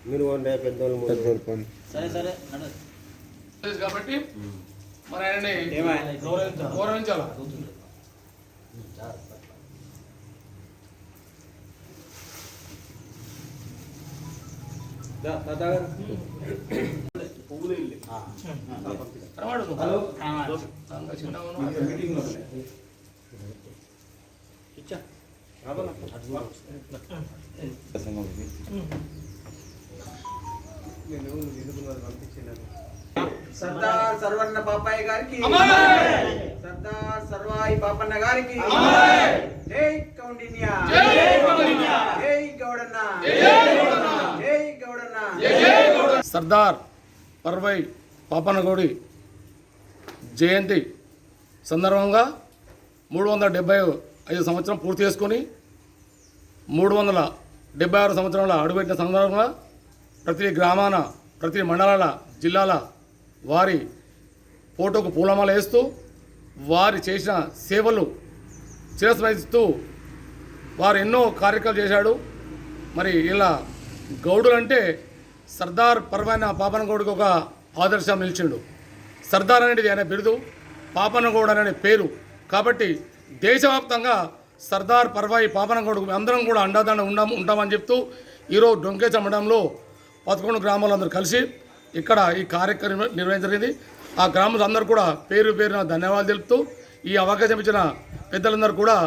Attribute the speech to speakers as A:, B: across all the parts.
A: మీరు పెద్దోళ్ళు
B: సరే సరే
C: కాబట్టి మరి ఆయనని గౌరవించాలా.
D: సర్దార్ సర్వన్న పాపయ్య గారికి, సర్దార్ సర్వాయి పాపన్న గారికి, జై కౌండిన్య, జై గౌడన్న, జై గౌడన్న.
C: సర్దార్ పర్వాయి పాపన్న గౌడి జయంతి సందర్భంగా 375 సంవత్సరం పూర్తి చేసుకొని 376 సంవత్సరంలో అడుగుపెట్టిన సందర్భంగా ప్రతి గ్రామాన, ప్రతి మండలాల, జిల్లాల వారి ఫోటోకు పూలమాల వేస్తూ వారి చేసిన సేవలు చిరస్మరిస్తూ వారు ఎన్నో కార్యక్రమాలు చేశాడు. మరి ఇలా గౌడులు అంటే సర్దార్ పర్వైన పాపన్న గౌడికి ఒక ఆదర్శం నిలిచిండు. సర్దార్ అనేది ఆయన బిరుదు, పాపన్న గౌడ్ అనే పేరు. కాబట్టి దేశవ్యాప్తంగా సర్దార్ పర్వాయి పాపన్న గౌడ్కు అందరం కూడా అండదండ ఉంటామని చెప్తూ ఈరోజు డొంకేశ్వర మండలంలో 11 గ్రామాలందరూ కలిసి ఇక్కడ ఈ కార్యక్రమం నిర్వహించలేదు. ఆ గ్రామం అందరూ కూడా పేరు పేరున ధన్యవాదాలు తెలుపుతూ ఈ అవకాశం ఇచ్చిన పెద్దలందరూ కూడా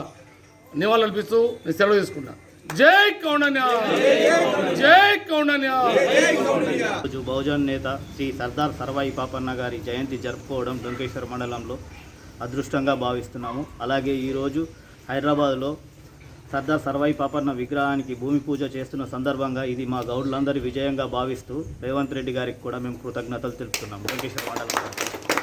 C: నివాళులు అర్పిస్తూ సెలవు తీసుకున్నా. జై కౌండన్య, జై కౌండన్య.
B: బహుజన్ నేత శ్రీ సర్దార్ సర్వాయి పాపన్న గారి జయంతి జరుపుకోవడం డొంకేశ్వర మండలంలో అదృష్టంగా భావిస్తున్నాము. అలాగే ఈరోజు హైదరాబాద్లో సర్దార్ సర్వాయి పాపన్న విగ్రహానికి భూమి పూజ చేస్తున్న సందర్భంగా ఇది మా గౌడ్లందరి విజయంగా భావిస్తూ రేవంత్ రెడ్డి గారికి కూడా మేము కృతజ్ఞతలు తెలుపుతున్నాము. డొంకేశ్వర మండలం.